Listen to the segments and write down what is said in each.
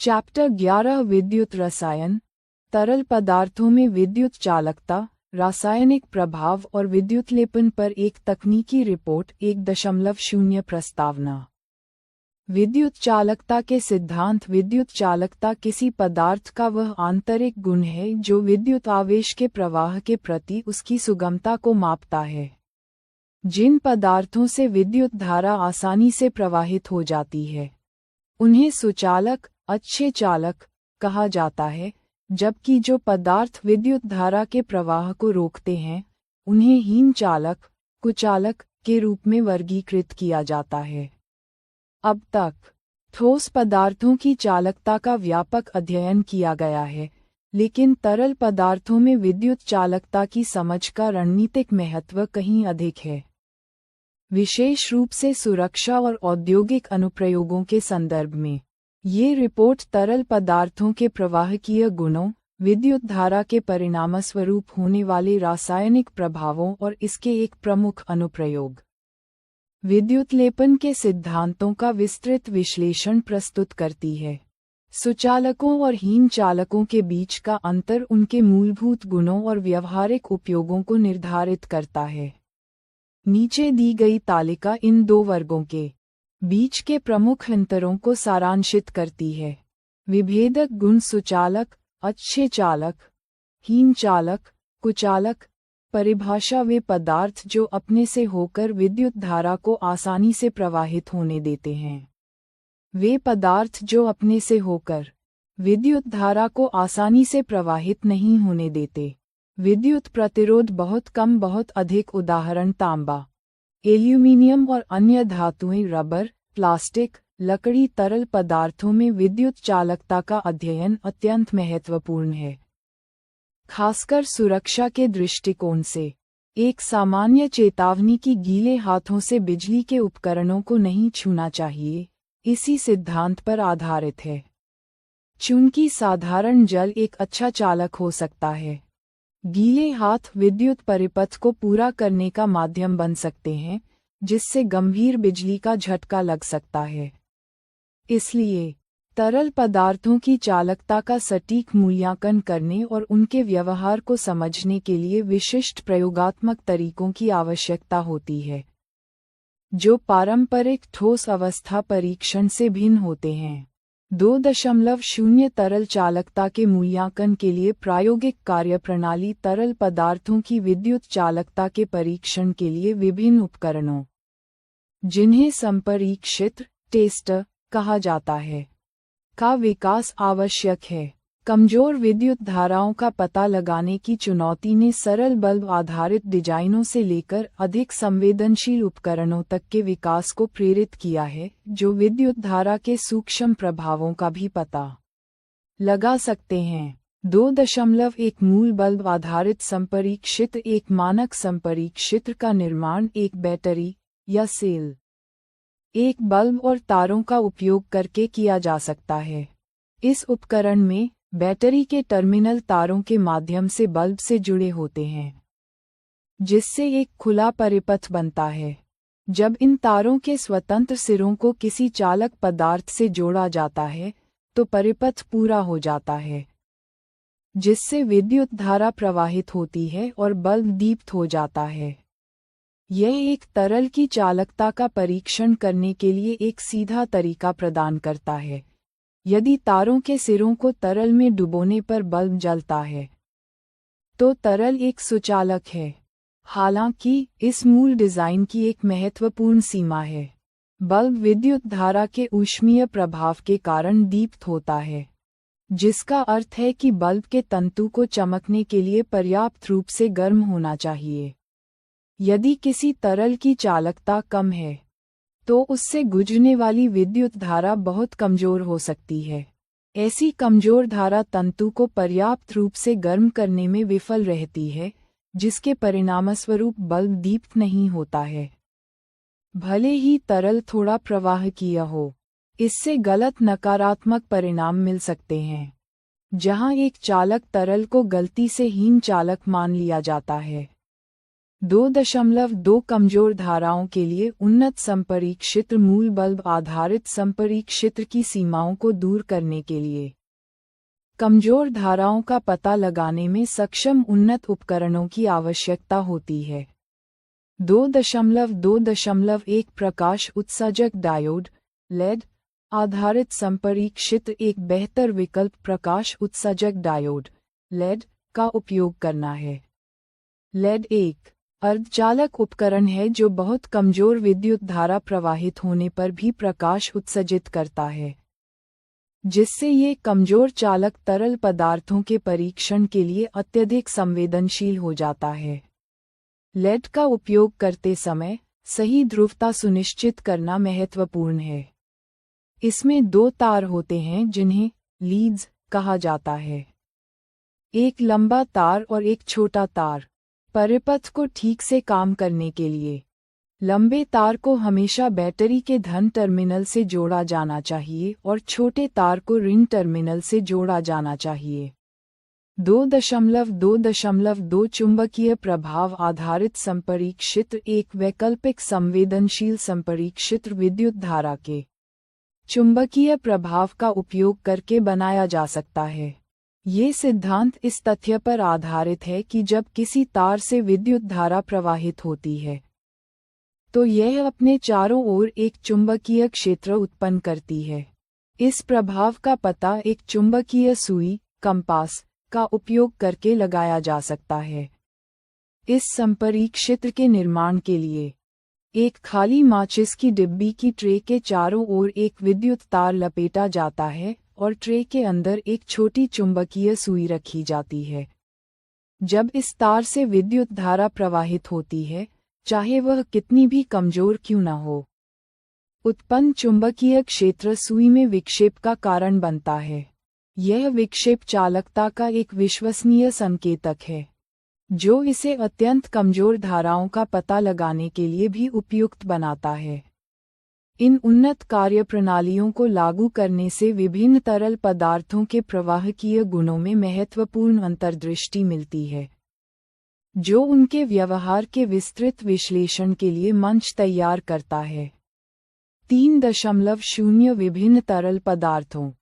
Chapter 11 विद्युत रसायन। तरल पदार्थों में विद्युत चालकता, रासायनिक प्रभाव और विद्युतलेपन पर एक तकनीकी रिपोर्ट 1.0 प्रस्तावना। विद्युत चालकता के सिद्धांत। विद्युत चालकता किसी पदार्थ का वह आंतरिक गुण है जो विद्युत आवेश के प्रवाह के प्रति उसकी सुगमता को मापता है। जिन पदार्थों से विद्युत धारा आसानी से प्रवाहित हो जाती है उन्हें सुचालक, अच्छे चालक कहा जाता है, जबकि जो पदार्थ विद्युत धारा के प्रवाह को रोकते हैं उन्हें हीन चालक, कुचालक के रूप में वर्गीकृत किया जाता है। अब तक ठोस पदार्थों की चालकता का व्यापक अध्ययन किया गया है, लेकिन तरल पदार्थों में विद्युत चालकता की समझ का रणनीतिक महत्व कहीं अधिक है, विशेष रूप से सुरक्षा और औद्योगिक अनुप्रयोगों के संदर्भ में। ये रिपोर्ट तरल पदार्थों के प्रवाहकीय गुणों, विद्युत धारा के परिणामस्वरूप होने वाले रासायनिक प्रभावों और इसके एक प्रमुख अनुप्रयोग, विद्युतलेपन के सिद्धांतों का विस्तृत विश्लेषण प्रस्तुत करती है। सुचालकों और हीन चालकों के बीच का अंतर उनके मूलभूत गुणों और व्यावहारिक उपयोगों को निर्धारित करता है। नीचे दी गई तालिका इन दो वर्गों के बीच के प्रमुख अंतरों को सारांशित करती है। विभेदक गुण। सुचालक, अच्छे चालक, हीन चालक, कुचालक। परिभाषा। वे पदार्थ जो अपने से होकर विद्युत धारा को आसानी से प्रवाहित होने देते हैं। वे पदार्थ जो अपने से होकर विद्युत धारा को आसानी से प्रवाहित नहीं होने देते। विद्युत प्रतिरोध बहुत कम, बहुत अधिक। उदाहरण तांबा, एल्यूमीनियम और अन्य धातुएं, रबर, प्लास्टिक, लकड़ी। तरल पदार्थों में विद्युत चालकता का अध्ययन अत्यंत महत्वपूर्ण है, खासकर सुरक्षा के दृष्टिकोण से। एक सामान्य चेतावनी कि गीले हाथों से बिजली के उपकरणों को नहीं छूना चाहिए इसी सिद्धांत पर आधारित है। चूंकि साधारण जल एक अच्छा चालक हो सकता है, गीले हाथ विद्युत परिपथ को पूरा करने का माध्यम बन सकते हैं, जिससे गंभीर बिजली का झटका लग सकता है। इसलिए तरल पदार्थों की चालकता का सटीक मूल्यांकन करने और उनके व्यवहार को समझने के लिए विशिष्ट प्रयोगात्मक तरीकों की आवश्यकता होती है, जो पारंपरिक ठोस अवस्था परीक्षण से भिन्न होते हैं। 2.0 तरल चालकता के मूल्यांकन के लिए प्रायोगिक कार्यप्रणाली। तरल पदार्थों की विद्युत चालकता के परीक्षण के लिए विभिन्न उपकरणों, जिन्हें संपरीक्षित्र, टेस्टर कहा जाता है, का विकास आवश्यक है। कमजोर विद्युत धाराओं का पता लगाने की चुनौती ने सरल बल्ब आधारित डिजाइनों से लेकर अधिक संवेदनशील उपकरणों तक के विकास को प्रेरित किया है, जो विद्युत धारा के सूक्ष्म प्रभावों का भी पता लगा सकते हैं। 2.1 मूल बल्ब आधारित संपरीक्षित्र। एक मानक संपरीक्षित्र का निर्माण एक बैटरी या सेल, एक बल्ब और तारों का उपयोग करके किया जा सकता है। इस उपकरण में बैटरी के टर्मिनल तारों के माध्यम से बल्ब से जुड़े होते हैं, जिससे एक खुला परिपथ बनता है। जब इन तारों के स्वतंत्र सिरों को किसी चालक पदार्थ से जोड़ा जाता है तो परिपथ पूरा हो जाता है, जिससे विद्युत धारा प्रवाहित होती है और बल्ब दीप्त हो जाता है। यह एक तरल की चालकता का परीक्षण करने के लिए एक सीधा तरीका प्रदान करता है। यदि तारों के सिरों को तरल में डुबोने पर बल्ब जलता है तो तरल एक सुचालक है। हालांकि इस मूल डिजाइन की एक महत्वपूर्ण सीमा है। बल्ब विद्युत धारा के ऊष्मीय प्रभाव के कारण दीप्त होता है, जिसका अर्थ है कि बल्ब के तंतु को चमकने के लिए पर्याप्त रूप से गर्म होना चाहिए। यदि किसी तरल की चालकता कम है तो उससे गुजरने वाली विद्युत धारा बहुत कमजोर हो सकती है। ऐसी कमजोर धारा तंतु को पर्याप्त रूप से गर्म करने में विफल रहती है, जिसके परिणामस्वरूप बल्ब दीप्त नहीं होता है। भले ही तरल थोड़ा प्रवाहकीय हो, इससे गलत नकारात्मक परिणाम मिल सकते हैं। जहां एक चालक तरल को गलती से हीन चालक मान लिया जाता है, 2.2 कमजोर धाराओं के लिए उन्नत संपरीक्षित्र मूल बल्ब आधारित संपरीक्षित्र की सीमाओं को दूर करने के लिए कमजोर धाराओं का पता लगाने में सक्षम उन्नत उपकरणों की आवश्यकता होती है। 2.2.1 प्रकाश उत्सर्जक डायोड लेड आधारित संपरीक्षित्र एक बेहतर विकल्प प्रकाश उत्सर्जक डायोड लेड का उपयोग करना है। लेड एक अर्धचालक उपकरण है जो बहुत कमजोर विद्युत धारा प्रवाहित होने पर भी प्रकाश उत्सर्जित करता है, जिससे ये कमजोर चालक तरल पदार्थों के परीक्षण के लिए अत्यधिक संवेदनशील हो जाता है। लेड का उपयोग करते समय सही ध्रुवता सुनिश्चित करना महत्वपूर्ण है। इसमें 2 तार होते हैं जिन्हें लीड्स कहा जाता है, एक लंबा तार और एक छोटा तार। परिपथ को ठीक से काम करने के लिए लंबे तार को हमेशा बैटरी के धन टर्मिनल से जोड़ा जाना चाहिए और छोटे तार को ऋण टर्मिनल से जोड़ा जाना चाहिए। 2.2.2 चुंबकीय प्रभाव आधारित संपरीक्षित्र एक वैकल्पिक संवेदनशील संपरीक्षित्र विद्युत धारा के चुंबकीय प्रभाव का उपयोग करके बनाया जा सकता है। ये सिद्धांत इस तथ्य पर आधारित है कि जब किसी तार से विद्युत धारा प्रवाहित होती है तो यह अपने चारों ओर एक चुंबकीय क्षेत्र उत्पन्न करती है। इस प्रभाव का पता एक चुंबकीय सुई कंपास का उपयोग करके लगाया जा सकता है। इस संपरीक्षित्र के निर्माण के लिए एक खाली माचिस की डिब्बी की ट्रे के चारों ओर एक विद्युत तार लपेटा जाता है और ट्रे के अंदर एक छोटी चुंबकीय सुई रखी जाती है। जब इस तार से विद्युत धारा प्रवाहित होती है, चाहे वह कितनी भी कमजोर क्यों न हो, उत्पन्न चुंबकीय क्षेत्र सुई में विक्षेप का कारण बनता है। यह विक्षेप चालकता का एक विश्वसनीय संकेतक है, जो इसे अत्यंत कमजोर धाराओं का पता लगाने के लिए भी उपयुक्त बनाता है। इन उन्नत कार्यप्रणालियों को लागू करने से विभिन्न तरल पदार्थों के प्रवाहकीय गुणों में महत्वपूर्ण अंतर्दृष्टि मिलती है, जो उनके व्यवहार के विस्तृत विश्लेषण के लिए मंच तैयार करता है। 3.0 विभिन्न तरल पदार्थों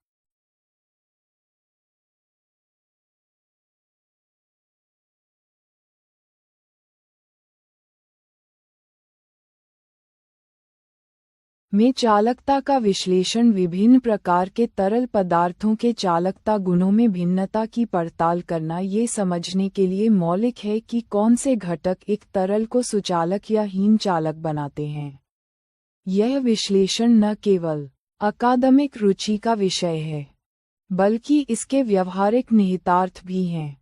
में चालकता का विश्लेषण विभिन्न प्रकार के तरल पदार्थों के चालकता गुणों में भिन्नता की पड़ताल करना ये समझने के लिए मौलिक है कि कौन से घटक एक तरल को सुचालक या हीन चालक बनाते हैं। यह विश्लेषण न केवल अकादमिक रुचि का विषय है, बल्कि इसके व्यावहारिक निहितार्थ भी हैं,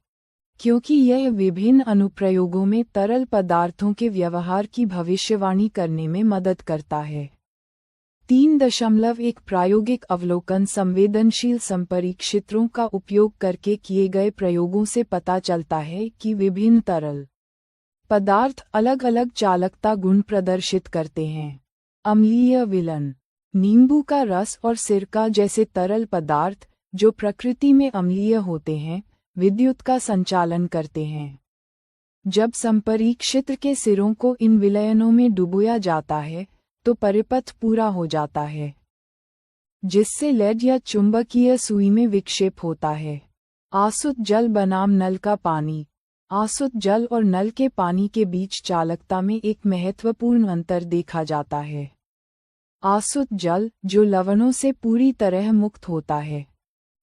क्योंकि यह विभिन्न अनुप्रयोगों में तरल पदार्थों के व्यवहार की भविष्यवाणी करने में मदद करता है। 3.1 प्रायोगिक अवलोकन संवेदनशील संपरीक्षित्रों का उपयोग करके किए गए प्रयोगों से पता चलता है कि विभिन्न तरल पदार्थ अलग अलग चालकता गुण प्रदर्शित करते हैं। अम्लीय विलन, नींबू का रस और सिरका जैसे तरल पदार्थ जो प्रकृति में अम्लीय होते हैं, विद्युत का संचालन करते हैं। जब संपरीक्षित्र के सिरों को इन विलयनों में डुबोया जाता है तो परिपथ पूरा हो जाता है, जिससे लेड या चुंबकीय सुई में विक्षेप होता है। आसुत जल बनाम नल का पानी। आसुत जल और नल के पानी के बीच चालकता में एक महत्वपूर्ण अंतर देखा जाता है। आसुत जल, जो लवणों से पूरी तरह मुक्त होता है,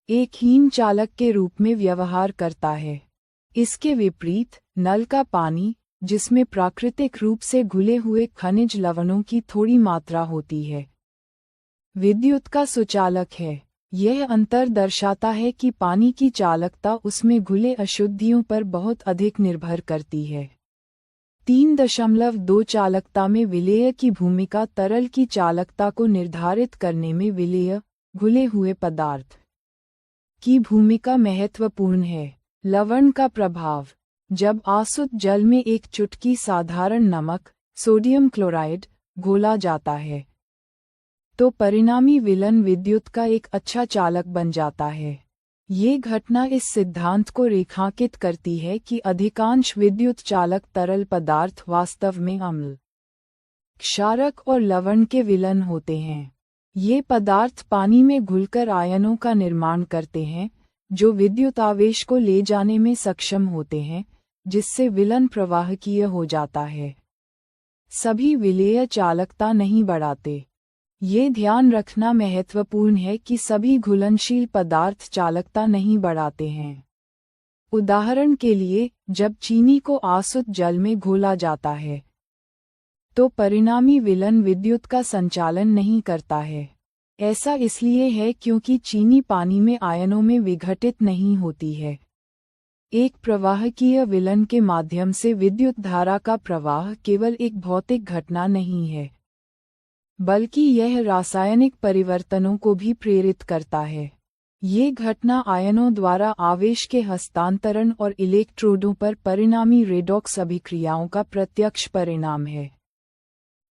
एक हीन चालक के रूप में व्यवहार करता है। इसके विपरीत नल का पानी, जिसमें प्राकृतिक रूप से घुले हुए खनिज लवणों की थोड़ी मात्रा होती है, विद्युत का सुचालक है। यह अंतर दर्शाता है कि पानी की चालकता उसमें घुले अशुद्धियों पर बहुत अधिक निर्भर करती है। 3.2 चालकता में विलेय की भूमिका। तरल की चालकता को निर्धारित करने में विलेय, घुले हुए पदार्थ, की भूमिका महत्वपूर्ण है। लवण का प्रभाव। जब आसुत जल में एक चुटकी साधारण नमक, सोडियम क्लोराइड, घोला जाता है, तो परिणामी विलन विद्युत का एक अच्छा चालक बन जाता है। ये घटना इस सिद्धांत को रेखांकित करती है कि अधिकांश विद्युत चालक तरल पदार्थ वास्तव में अम्ल, क्षारक और लवण के विलयन होते हैं। ये पदार्थ पानी में घुलकर आयनों का निर्माण करते हैं, जो विद्युत आवेश को ले जाने में सक्षम होते हैं, जिससे विलयन प्रवाहकीय हो जाता है। सभी विलेय चालकता नहीं बढ़ाते। ये ध्यान रखना महत्वपूर्ण है कि सभी घुलनशील पदार्थ चालकता नहीं बढ़ाते हैं। उदाहरण के लिए, जब चीनी को आसुत जल में घोला जाता है, तो परिणामी विलयन विद्युत का संचालन नहीं करता है। ऐसा इसलिए है क्योंकि चीनी पानी में आयनों में विघटित नहीं होती है। एक प्रवाहकीय विलयन के माध्यम से विद्युत धारा का प्रवाह केवल एक भौतिक घटना नहीं है, बल्कि यह रासायनिक परिवर्तनों को भी प्रेरित करता है। ये घटना आयनों द्वारा आवेश के हस्तांतरण और इलेक्ट्रोडों पर परिणामी रेडॉक्स अभिक्रियाओं का प्रत्यक्ष परिणाम है,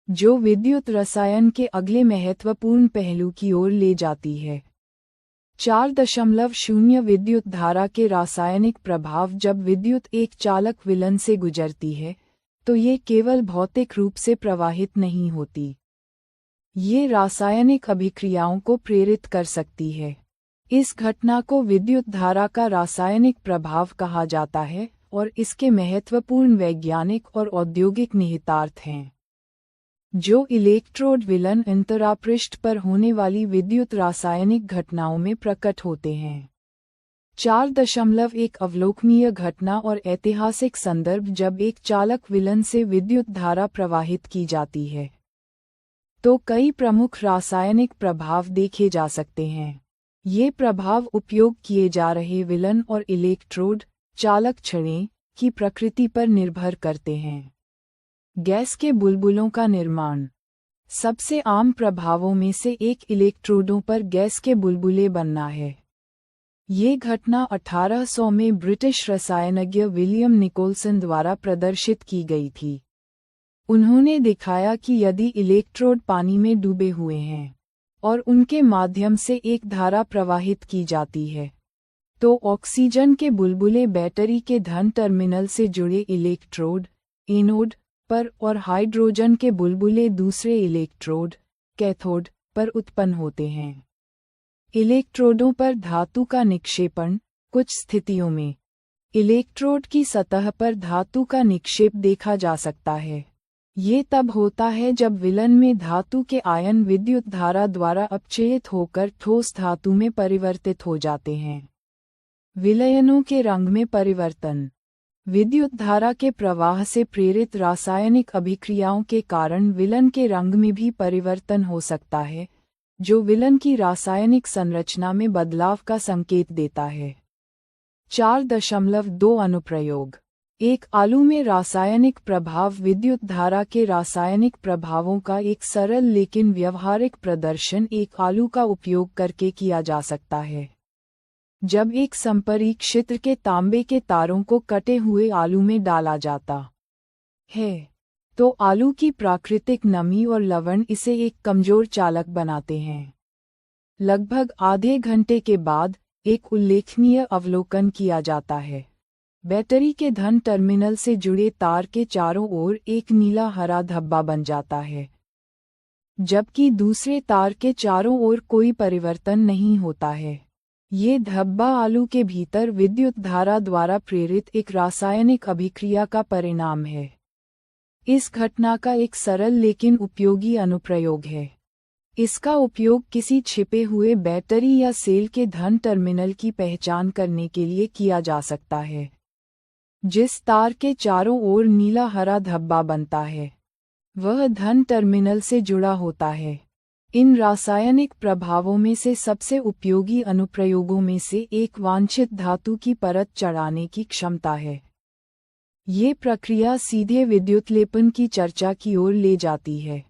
जो विद्युत रसायन के अगले महत्वपूर्ण पहलू की ओर ले जाती है। 4.0 विद्युत धारा के रासायनिक प्रभाव। जब विद्युत एक चालक विलयन से गुजरती है, तो ये केवल भौतिक रूप से प्रवाहित नहीं होती। ये रासायनिक अभिक्रियाओं को प्रेरित कर सकती है। इस घटना को विद्युत धारा का रासायनिक प्रभाव कहा जाता है और इसके महत्वपूर्ण वैज्ञानिक और औद्योगिक निहितार्थ हैं, जो इलेक्ट्रोड विलयन अंतरापृष्ठ पर होने वाली विद्युत रासायनिक घटनाओं में प्रकट होते हैं। 4.1 अवलोकनीय घटना और ऐतिहासिक संदर्भ। जब एक चालक विलयन से विद्युत धारा प्रवाहित की जाती है, तो कई प्रमुख रासायनिक प्रभाव देखे जा सकते हैं। ये प्रभाव उपयोग किए जा रहे विलयन और इलेक्ट्रोड चालक छड़ें की प्रकृति पर निर्भर करते हैं। गैस के बुलबुलों का निर्माण। सबसे आम प्रभावों में से एक इलेक्ट्रोडों पर गैस के बुलबुले बनना है। ये घटना 1800 में ब्रिटिश रसायनज्ञ विलियम निकोलसन द्वारा प्रदर्शित की गई थी। उन्होंने दिखाया कि यदि इलेक्ट्रोड पानी में डूबे हुए हैं और उनके माध्यम से एक धारा प्रवाहित की जाती है, तो ऑक्सीजन के बुलबुले बैटरी के धन टर्मिनल से जुड़े इलेक्ट्रोड एनोड पर और हाइड्रोजन के बुलबुले दूसरे इलेक्ट्रोड कैथोड पर उत्पन्न होते हैं। इलेक्ट्रोडों पर धातु का निक्षेपण। कुछ स्थितियों में इलेक्ट्रोड की सतह पर धातु का निक्षेप देखा जा सकता है। ये तब होता है जब विलयन में धातु के आयन विद्युत धारा द्वारा अपचयित होकर ठोस धातु में परिवर्तित हो जाते हैं। विलयनों के रंग में परिवर्तन। विद्युत धारा के प्रवाह से प्रेरित रासायनिक अभिक्रियाओं के कारण विलयन के रंग में भी परिवर्तन हो सकता है, जो विलयन की रासायनिक संरचना में बदलाव का संकेत देता है। 4.2 अनुप्रयोग। एक आलू में रासायनिक प्रभाव। विद्युत धारा के रासायनिक प्रभावों का एक सरल लेकिन व्यवहारिक प्रदर्शन एक आलू का उपयोग करके किया जा सकता है। जब एक संपरीक्षित्र के तांबे के तारों को कटे हुए आलू में डाला जाता है, तो आलू की प्राकृतिक नमी और लवण इसे एक कमजोर चालक बनाते हैं। लगभग आधे घंटे के बाद एक उल्लेखनीय अवलोकन किया जाता है। बैटरी के धन टर्मिनल से जुड़े तार के चारों ओर एक नीला हरा धब्बा बन जाता है, जबकि दूसरे तार के चारों ओर कोई परिवर्तन नहीं होता है। ये धब्बा आलू के भीतर विद्युत धारा द्वारा प्रेरित एक रासायनिक अभिक्रिया का परिणाम है। इस घटना का एक सरल लेकिन उपयोगी अनुप्रयोग है। इसका उपयोग किसी छिपे हुए बैटरी या सेल के धन टर्मिनल की पहचान करने के लिए किया जा सकता है। जिस तार के चारों ओर नीला हरा धब्बा बनता है, वह धन टर्मिनल से जुड़ा होता है। इन रासायनिक प्रभावों में से सबसे उपयोगी अनुप्रयोगों में से एक वांछित धातु की परत चढ़ाने की क्षमता है। ये प्रक्रिया सीधे विद्युतलेपन की चर्चा की ओर ले जाती है।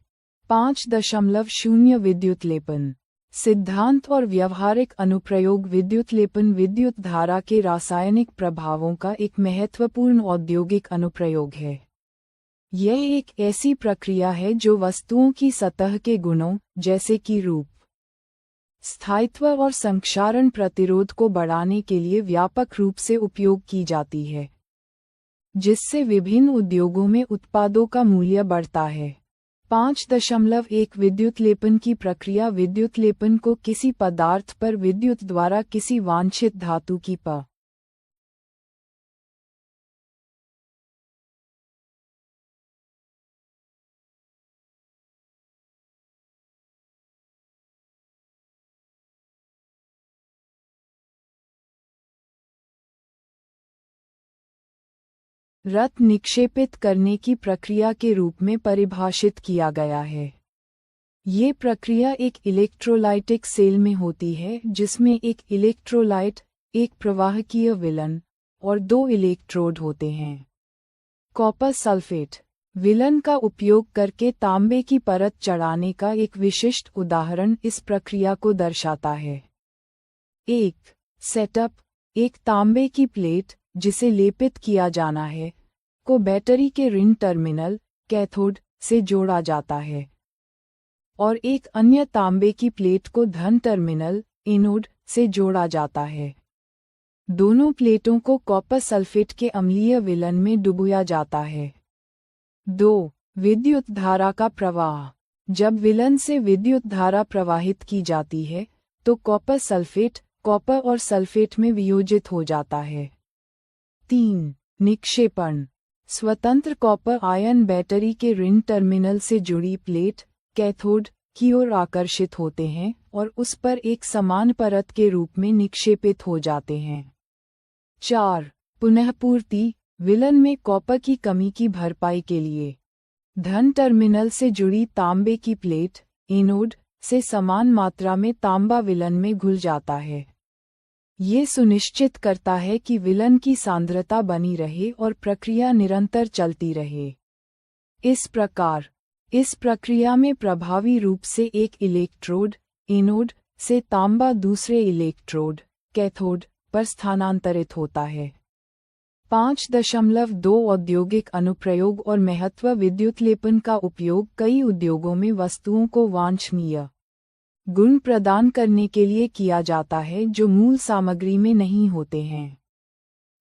5.0 विद्युतलेपन सिद्धांत और व्यवहारिक अनुप्रयोग। विद्युतलेपन विद्युत धारा के रासायनिक प्रभावों का एक महत्वपूर्ण औद्योगिक अनुप्रयोग है। यह एक ऐसी प्रक्रिया है जो वस्तुओं की सतह के गुणों, जैसे कि रूप, स्थायित्व और संक्षारण प्रतिरोध को बढ़ाने के लिए व्यापक रूप से उपयोग की जाती है, जिससे विभिन्न उद्योगों में उत्पादों का मूल्य बढ़ता है। 5.1 विद्युत लेपन की प्रक्रिया विद्युत लेपन को किसी पदार्थ पर विद्युत द्वारा किसी वांछित धातु की रत निक्षेपित करने की प्रक्रिया के रूप में परिभाषित किया गया है। ये प्रक्रिया एक इलेक्ट्रोलाइटिक सेल में होती है जिसमें एक इलेक्ट्रोलाइट, एक प्रवाहकीय विलन और 2 इलेक्ट्रोड होते हैं। कॉपर सल्फेट विलन का उपयोग करके तांबे की परत चढ़ाने का एक विशिष्ट उदाहरण इस प्रक्रिया को दर्शाता है। एक सेटअप, एक तांबे की प्लेट जिसे लेपित किया जाना है, को बैटरी के ऋण टर्मिनल कैथोड से जोड़ा जाता है और एक अन्य तांबे की प्लेट को धन टर्मिनल एनोड से जोड़ा जाता है। दोनों प्लेटों को कॉपर सल्फेट के अम्लीय विलन में डुबोया जाता है। 2. विद्युत धारा का प्रवाह जब विलन से विद्युत धारा प्रवाहित की जाती है तो कॉपर सल्फेट कॉपर और सल्फेट में वियोजित हो जाता है। 3. निक्षेपण स्वतंत्र कॉपर आयन बैटरी के ऋण टर्मिनल से जुड़ी प्लेट कैथोड की ओर आकर्षित होते हैं और उस पर एक समान परत के रूप में निक्षेपित हो जाते हैं। 4. पुनःपूर्ति विलन में कॉपर की कमी की भरपाई के लिए धन टर्मिनल से जुड़ी तांबे की प्लेट एनोड से समान मात्रा में तांबा विलन में घुल जाता है। ये सुनिश्चित करता है कि विलन की सांद्रता बनी रहे और प्रक्रिया निरंतर चलती रहे। इस प्रकार इस प्रक्रिया में प्रभावी रूप से एक इलेक्ट्रोड एनोड से तांबा दूसरे इलेक्ट्रोड कैथोड पर स्थानांतरित होता है। 5.2 औद्योगिक अनुप्रयोग और महत्व विद्युत लेपन का उपयोग कई उद्योगों में वस्तुओं को वांछनीय गुण प्रदान करने के लिए किया जाता है जो मूल सामग्री में नहीं होते हैं।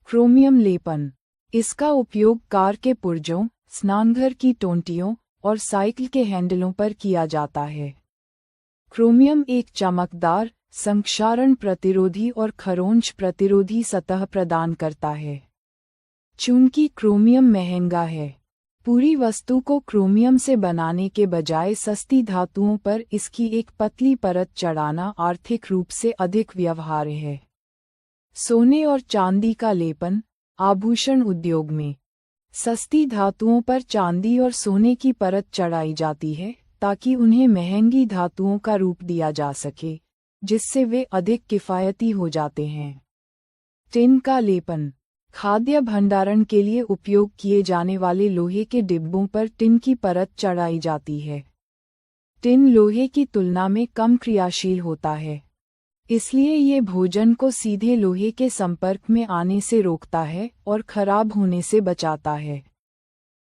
क्रोमियम लेपन इसका उपयोग कार के पुर्जों, स्नानघर की टोंटियों और साइकिल के हैंडलों पर किया जाता है। क्रोमियम एक चमकदार, संक्षारण प्रतिरोधी और खरोंच प्रतिरोधी सतह प्रदान करता है। चूंकि क्रोमियम महंगा है, पूरी वस्तु को क्रोमियम से बनाने के बजाय सस्ती धातुओं पर इसकी एक पतली परत चढ़ाना आर्थिक रूप से अधिक व्यवहार्य है। सोने और चांदी का लेपन आभूषण उद्योग में सस्ती धातुओं पर चांदी और सोने की परत चढ़ाई जाती है ताकि उन्हें महंगी धातुओं का रूप दिया जा सके, जिससे वे अधिक किफ़ायती हो जाते हैं। टिन का लेपन खाद्य भंडारण के लिए उपयोग किए जाने वाले लोहे के डिब्बों पर टिन की परत चढ़ाई जाती है। टिन लोहे की तुलना में कम क्रियाशील होता है, इसलिए ये भोजन को सीधे लोहे के संपर्क में आने से रोकता है और खराब होने से बचाता है।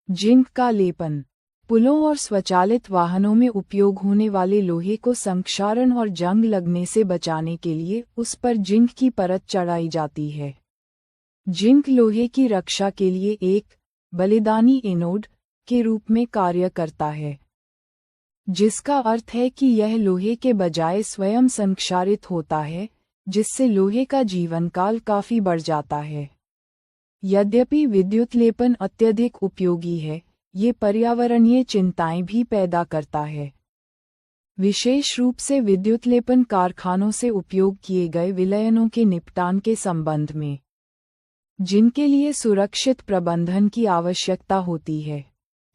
जिंक का लेपन पुलों और स्वचालित वाहनों में उपयोग होने वाले लोहे को संक्षारण और जंग लगने से बचाने के लिए उस पर जिंक की परत चढ़ाई जाती है। जिंक लोहे की रक्षा के लिए एक बलिदानी एनोड के रूप में कार्य करता है, जिसका अर्थ है कि यह लोहे के बजाय स्वयं संक्षारित होता है, जिससे लोहे का जीवनकाल काफी बढ़ जाता है। यद्यपि विद्युत लेपन अत्यधिक उपयोगी है, ये पर्यावरणीय चिंताएं भी पैदा करता है। विशेष रूप से विद्युत लेपन कारखानों से उपयोग किए गए विलयनों के निपटान के संबंध में, जिनके लिए सुरक्षित प्रबंधन की आवश्यकता होती है।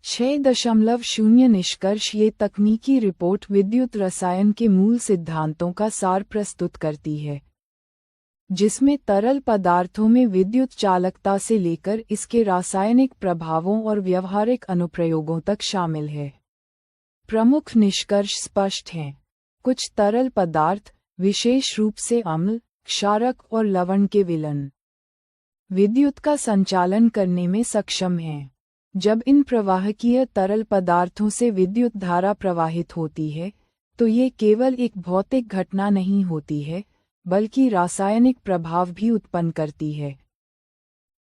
6.0 निष्कर्ष ये तकनीकी रिपोर्ट विद्युत रसायन के मूल सिद्धांतों का सार प्रस्तुत करती है, जिसमें तरल पदार्थों में विद्युत चालकता से लेकर इसके रासायनिक प्रभावों और व्यावहारिक अनुप्रयोगों तक शामिल है। प्रमुख निष्कर्ष स्पष्ट हैं। कुछ तरल पदार्थ, विशेष रूप से अम्ल, क्षारक और लवण के विलन, विद्युत का संचालन करने में सक्षम हैं। जब इन प्रवाहकीय तरल पदार्थों से विद्युत धारा प्रवाहित होती है, तो ये केवल एक भौतिक घटना नहीं होती है, बल्कि रासायनिक प्रभाव भी उत्पन्न करती है,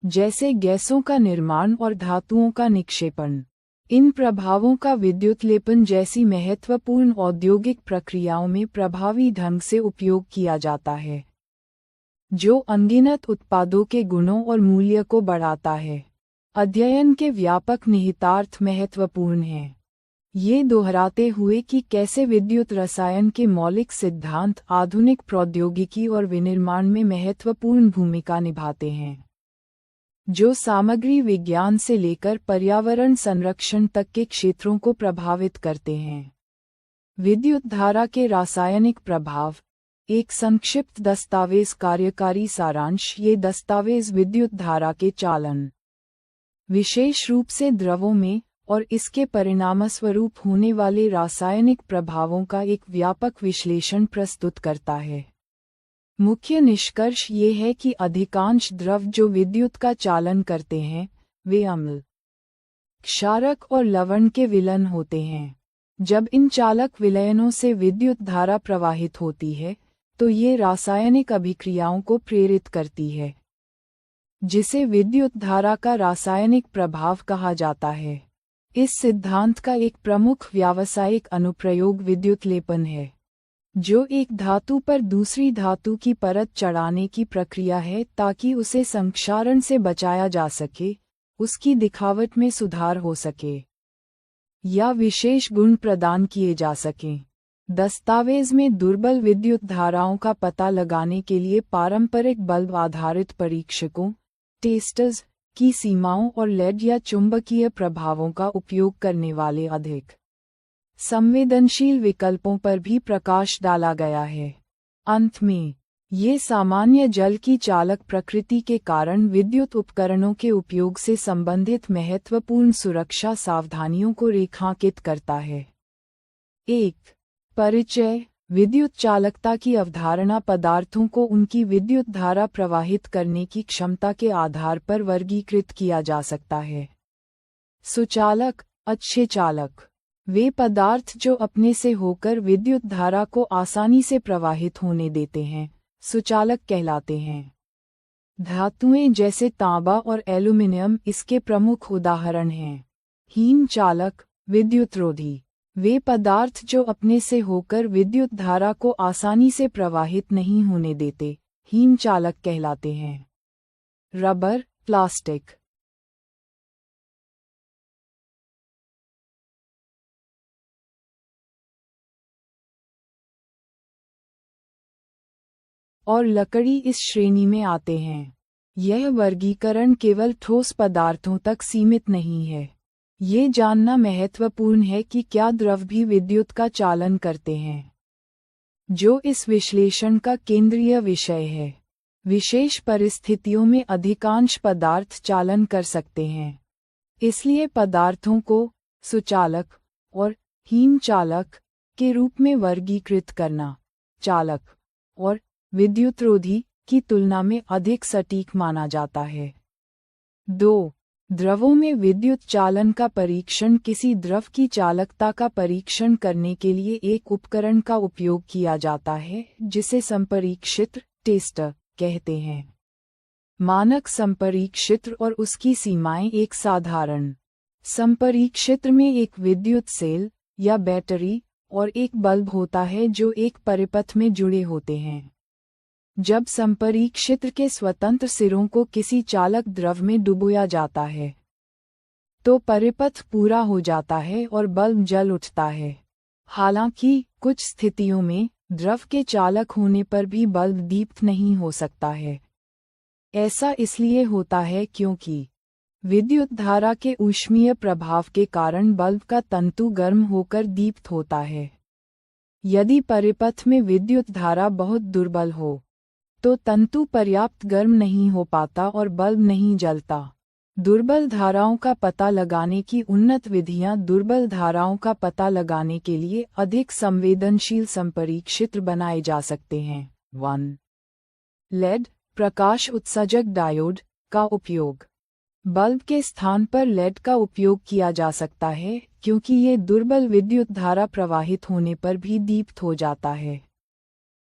जैसे गैसों का निर्माण और धातुओं का निक्षेपण। इन प्रभावों का विद्युत लेपन जैसी महत्वपूर्ण औद्योगिक प्रक्रियाओं में प्रभावी ढंग से उपयोग किया जाता है, जो अनगिनत उत्पादों के गुणों और मूल्य को बढ़ाता है। अध्ययन के व्यापक निहितार्थ महत्वपूर्ण हैं। ये दोहराते हुए कि कैसे विद्युत रसायन के मौलिक सिद्धांत आधुनिक प्रौद्योगिकी और विनिर्माण में महत्वपूर्ण भूमिका निभाते हैं, जो सामग्री विज्ञान से लेकर पर्यावरण संरक्षण तक के क्षेत्रों को प्रभावित करते हैं। विद्युत धारा के रासायनिक प्रभाव। एक संक्षिप्त दस्तावेज कार्यकारी सारांश। ये दस्तावेज विद्युत धारा के चालन, विशेष रूप से द्रवों में, और इसके परिणामस्वरूप होने वाले रासायनिक प्रभावों का एक व्यापक विश्लेषण प्रस्तुत करता है। मुख्य निष्कर्ष ये है कि अधिकांश द्रव जो विद्युत का चालन करते हैं, वे अम्ल, क्षारक और लवण के विलयन होते हैं। जब इन चालक विलयनों से विद्युत धारा प्रवाहित होती है, तो ये रासायनिक अभिक्रियाओं को प्रेरित करती है, जिसे विद्युत धारा का रासायनिक प्रभाव कहा जाता है। इस सिद्धांत का एक प्रमुख व्यावसायिक अनुप्रयोग विद्युत लेपन है, जो एक धातु पर दूसरी धातु की परत चढ़ाने की प्रक्रिया है ताकि उसे संक्षारण से बचाया जा सके, उसकी दिखावट में सुधार हो सके या विशेष गुण प्रदान किए जा सकें। दस्तावेज में दुर्बल विद्युत धाराओं का पता लगाने के लिए पारंपरिक बल्ब आधारित परीक्षकों टेस्टर्स की सीमाओं और लेड या चुंबकीय प्रभावों का उपयोग करने वाले अधिक संवेदनशील विकल्पों पर भी प्रकाश डाला गया है। अंत में, ये सामान्य जल की चालक प्रकृति के कारण विद्युत उपकरणों के उपयोग से संबंधित महत्वपूर्ण सुरक्षा सावधानियों को रेखांकित करता है। 1. परिचय। विद्युत चालकता की अवधारणा पदार्थों को उनकी विद्युत धारा प्रवाहित करने की क्षमता के आधार पर वर्गीकृत किया जा सकता है। सुचालक, अच्छे चालक वे पदार्थ जो अपने से होकर विद्युत धारा को आसानी से प्रवाहित होने देते हैं, सुचालक कहलाते हैं। धातुएं जैसे तांबा और एल्यूमीनियम इसके प्रमुख उदाहरण हैं। हीन चालक, विद्युतरोधी वे पदार्थ जो अपने से होकर विद्युत धारा को आसानी से प्रवाहित नहीं होने देते, हीन चालक कहलाते हैं। रबर, प्लास्टिक और लकड़ी इस श्रेणी में आते हैं। यह वर्गीकरण केवल ठोस पदार्थों तक सीमित नहीं है। ये जानना महत्वपूर्ण है कि क्या द्रव भी विद्युत का चालन करते हैं, जो इस विश्लेषण का केंद्रीय विषय है। विशेष परिस्थितियों में अधिकांश पदार्थ चालन कर सकते हैं, इसलिए पदार्थों को सुचालक और हीन चालक के रूप में वर्गीकृत करना चालक और विद्युतरोधी की तुलना में अधिक सटीक माना जाता है। 2. द्रवों में विद्युत चालन का परीक्षण। किसी द्रव की चालकता का परीक्षण करने के लिए एक उपकरण का उपयोग किया जाता है जिसे संपरीक्षित्र टेस्टर कहते हैं। मानक संपरीक्षित्र और उसकी सीमाएं। एक साधारण संपरीक्षित्र में एक विद्युत सेल या बैटरी और एक बल्ब होता है जो एक परिपथ में जुड़े होते हैं। जब संपरीक्षित्र के स्वतंत्र सिरों को किसी चालक द्रव में डुबोया जाता है, तो परिपथ पूरा हो जाता है और बल्ब जल उठता है। हालांकि कुछ स्थितियों में द्रव के चालक होने पर भी बल्ब दीप्त नहीं हो सकता है। ऐसा इसलिए होता है क्योंकि विद्युत धारा के ऊष्मीय प्रभाव के कारण बल्ब का तंतु गर्म होकर दीप्त होता है। यदि परिपथ में विद्युत धारा बहुत दुर्बल हो, तो तंतु पर्याप्त गर्म नहीं हो पाता और बल्ब नहीं जलता। दुर्बल धाराओं का पता लगाने की उन्नत विधियां दुर्बल धाराओं का पता लगाने के लिए अधिक संवेदनशील संपरीक्षित्र बनाए जा सकते हैं। 1. लेड प्रकाश उत्सर्जक डायोड का उपयोग। बल्ब के स्थान पर लेड का उपयोग किया जा सकता है क्योंकि ये दुर्बल विद्युत धारा प्रवाहित होने पर भी दीप्त हो जाता है।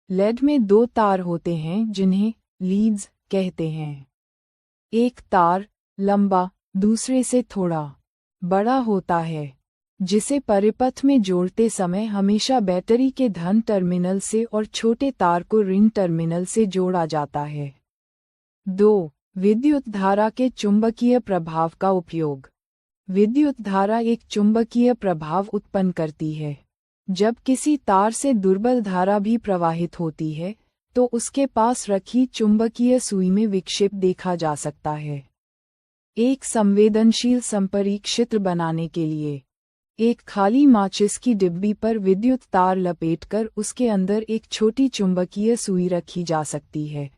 लेड में दो तार होते हैं जिन्हें लीड्स कहते हैं। एक तार लंबा दूसरे से थोड़ा बड़ा होता है, जिसे परिपथ में जोड़ते समय हमेशा बैटरी के धन टर्मिनल से और छोटे तार को ऋण टर्मिनल से जोड़ा जाता है। 2. विद्युत धारा के चुंबकीय प्रभाव का उपयोग। विद्युत धारा एक चुंबकीय प्रभाव उत्पन्न करती है। जब किसी तार से दुर्बल धारा भी प्रवाहित होती है, तो उसके पास रखी चुंबकीय सुई में विक्षेप देखा जा सकता है। एक संवेदनशील संपरीक्षित्र बनाने के लिए एक खाली माचिस की डिब्बी पर विद्युत तार लपेटकर उसके अंदर एक छोटी चुंबकीय सुई रखी जा सकती है।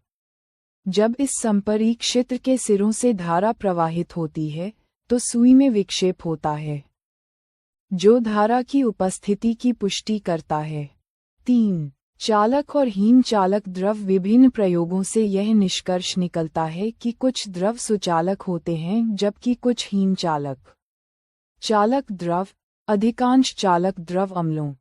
जब इस संपरीक्षित्र के सिरों से धारा प्रवाहित होती है, तो सुई में विक्षेप होता है, जो धारा की उपस्थिति की पुष्टि करता है। 3. चालक और हीन चालक द्रव। विभिन्न प्रयोगों से यह निष्कर्ष निकलता है कि कुछ द्रव सुचालक होते हैं जबकि कुछ हीन चालक। चालक द्रव अधिकांश चालक द्रव अम्लों,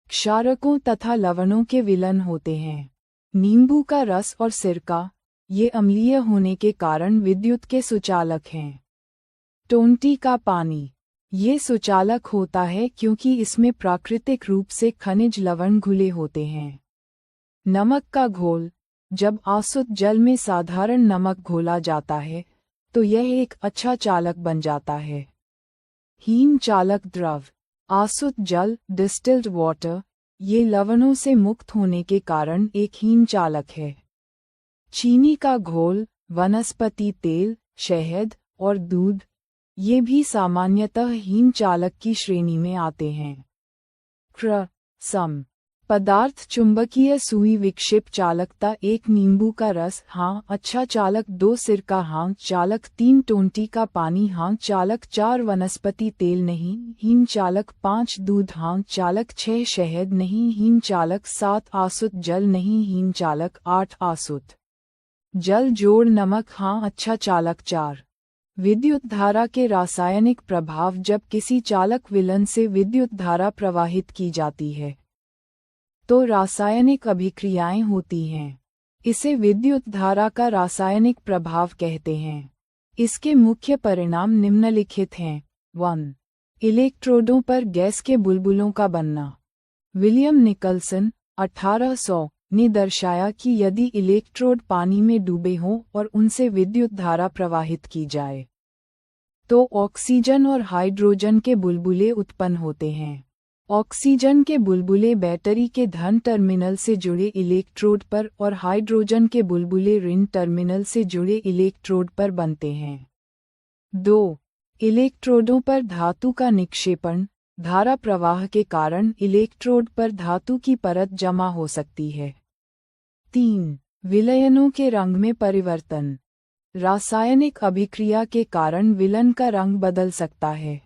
क्षारकों तथा लवणों के विलयन होते हैं। नींबू का रस और सिरका, ये अम्लीय होने के कारण विद्युत के सुचालक हैं। टोंटी का पानी, ये सुचालक होता है क्योंकि इसमें प्राकृतिक रूप से खनिज लवण घुले होते हैं। नमक का घोल, जब आसुत जल में साधारण नमक घोला जाता है, तो यह एक अच्छा चालक बन जाता है। हीन चालक द्रव, आसुत जल डिस्टिल्ड वाटर, ये लवणों से मुक्त होने के कारण एक हीन चालक है। चीनी का घोल, वनस्पति तेल, शहद और दूध, ये भी सामान्यतः हीन चालक की श्रेणी में आते हैं। सम पदार्थ चुंबकीय सुई विक्षेप चालकता। 1 नींबू का रस हाँ अच्छा चालक। 2 सिरका हाँ चालक। 3 टोंटी का पानी हाँ चालक। 4 वनस्पति तेल नहीं हीन चालक। 5 दूध हाँ चालक। 6 शहद नहीं हीन चालक। 7 आसुत जल नहीं हीन चालक। 8 आसुत जल जोड़ नमक हाँ अच्छा चालक। 4 विद्युत धारा के रासायनिक प्रभाव। जब किसी चालक विलयन से विद्युत धारा प्रवाहित की जाती है, तो रासायनिक अभिक्रियाएं होती हैं। इसे विद्युत धारा का रासायनिक प्रभाव कहते हैं। इसके मुख्य परिणाम निम्नलिखित हैं। 1. इलेक्ट्रोडों पर गैस के बुलबुलों का बनना। विलियम निकलसन 1800 ने दर्शाया कि यदि इलेक्ट्रोड पानी में डूबे हों और उनसे विद्युत धारा प्रवाहित की जाए, तो ऑक्सीजन और हाइड्रोजन के बुलबुले उत्पन्न होते हैं। ऑक्सीजन के बुलबुले बैटरी के धन टर्मिनल से जुड़े इलेक्ट्रोड पर और हाइड्रोजन के बुलबुले ऋण टर्मिनल से जुड़े इलेक्ट्रोड पर बनते हैं। 2. इलेक्ट्रोडों पर धातु का निक्षेपण। धारा प्रवाह के कारण इलेक्ट्रोड पर धातु की परत जमा हो सकती है। 3. विलयनों के रंग में परिवर्तन। रासायनिक अभिक्रिया के कारण विलयन का रंग बदल सकता है।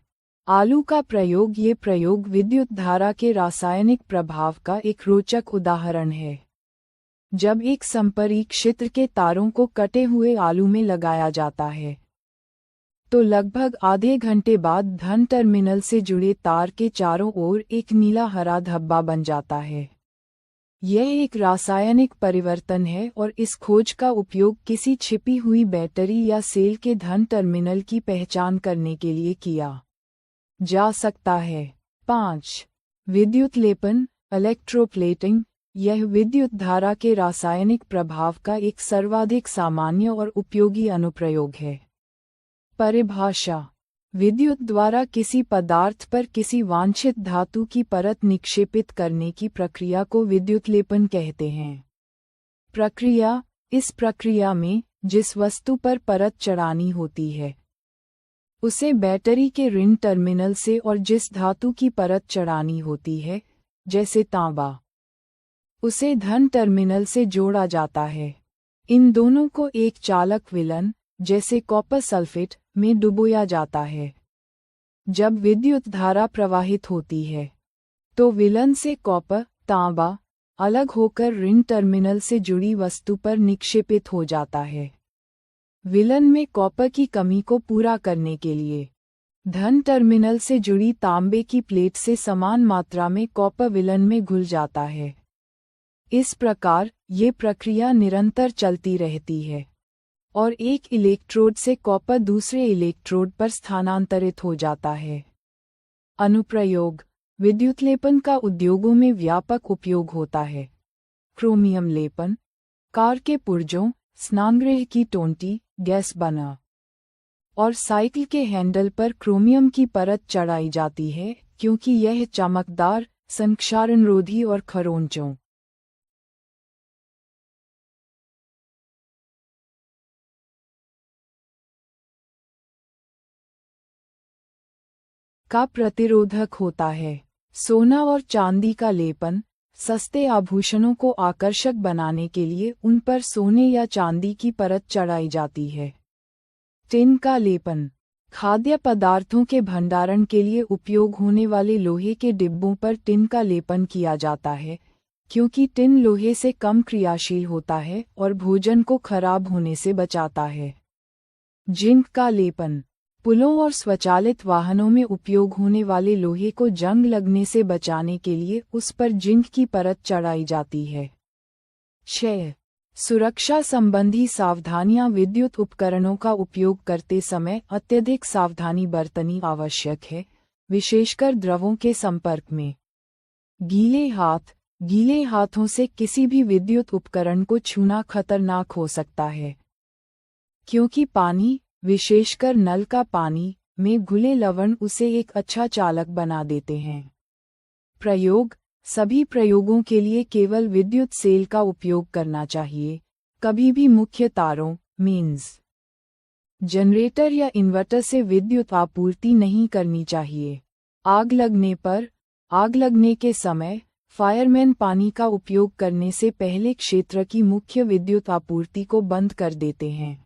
आलू का प्रयोग। ये प्रयोग विद्युत धारा के रासायनिक प्रभाव का एक रोचक उदाहरण है। जब एक संपरीक्षित्र के तारों को कटे हुए आलू में लगाया जाता है, तो लगभग आधे घंटे बाद धन टर्मिनल से जुड़े तार के चारों ओर एक नीला हरा धब्बा बन जाता है। यह एक रासायनिक परिवर्तन है और इस खोज का उपयोग किसी छिपी हुई बैटरी या सेल के धन टर्मिनल की पहचान करने के लिए किया जा सकता है। 5. विद्युत लेपन इलेक्ट्रोप्लेटिंग। यह विद्युत धारा के रासायनिक प्रभाव का एक सर्वाधिक सामान्य और उपयोगी अनुप्रयोग है। परिभाषा। विद्युत द्वारा किसी पदार्थ पर किसी वांछित धातु की परत निक्षेपित करने की प्रक्रिया को विद्युत लेपन कहते हैं। प्रक्रिया। इस प्रक्रिया में जिस वस्तु पर परत चढ़ानी होती है, उसे बैटरी के ऋण टर्मिनल से और जिस धातु की परत चढ़ानी होती है, जैसे तांबा, उसे धन टर्मिनल से जोड़ा जाता है। इन दोनों को एक चालक विलयन, जैसे कॉपर सल्फेट, में डुबोया जाता है। जब विद्युत धारा प्रवाहित होती है, तो विलयन से कॉपर, तांबा, अलग होकर ऋण टर्मिनल से जुड़ी वस्तु पर निक्षेपित हो जाता है। विलयन में कॉपर की कमी को पूरा करने के लिए धन टर्मिनल से जुड़ी तांबे की प्लेट से समान मात्रा में कॉपर विलन में घुल जाता है। इस प्रकार ये प्रक्रिया निरंतर चलती रहती है और एक इलेक्ट्रोड से कॉपर दूसरे इलेक्ट्रोड पर स्थानांतरित हो जाता है। अनुप्रयोग: विद्युत लेपन का उद्योगों में व्यापक उपयोग होता है। क्रोमियम लेपन, कार के पुर्जों, स्नानगृह की टोंटी, गैस बर्नर और साइकिल के हैंडल पर क्रोमियम की परत चढ़ाई जाती है क्योंकि यह चमकदार, संक्षारणरोधी और खरोंचों का प्रतिरोधक होता है। सोना और चांदी का लेपन, सस्ते आभूषणों को आकर्षक बनाने के लिए उन पर सोने या चांदी की परत चढ़ाई जाती है। टिन का लेपन, खाद्य पदार्थों के भंडारण के लिए उपयोग होने वाले लोहे के डिब्बों पर टिन का लेपन किया जाता है क्योंकि टिन लोहे से कम क्रियाशील होता है और भोजन को खराब होने से बचाता है। जिंक का लेपन, पुलों और स्वचालित वाहनों में उपयोग होने वाले लोहे को जंग लगने से बचाने के लिए उस पर जिंक की परत चढ़ाई जाती है। 6. सुरक्षा संबंधी सावधानियां: विद्युत उपकरणों का उपयोग करते समय अत्यधिक सावधानी बरतनी आवश्यक है, विशेषकर द्रवों के संपर्क में। गीले हाथों से किसी भी विद्युत उपकरण को छूना खतरनाक हो सकता है क्योंकि पानी, विशेषकर नल का पानी, में घुले लवण उसे एक अच्छा चालक बना देते हैं। प्रयोग: सभी प्रयोगों के लिए केवल विद्युत सेल का उपयोग करना चाहिए, कभी भी मुख्य तारों, मेंस, जनरेटर या इन्वर्टर से विद्युत आपूर्ति नहीं करनी चाहिए। आग लगने के समय फायरमैन पानी का उपयोग करने से पहले क्षेत्र की मुख्य विद्युत आपूर्ति को बंद कर देते हैं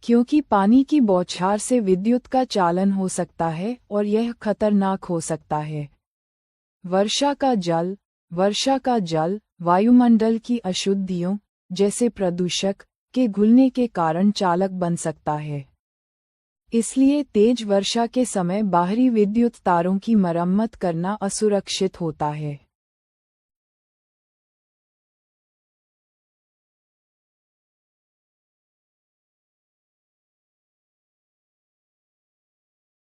क्योंकि पानी की बौछार से विद्युत का चालन हो सकता है और यह खतरनाक हो सकता है। वर्षा का जल वायुमंडल की अशुद्धियों, जैसे प्रदूषक, के घुलने के कारण चालक बन सकता है। इसलिए तेज वर्षा के समय बाहरी विद्युत तारों की मरम्मत करना असुरक्षित होता है।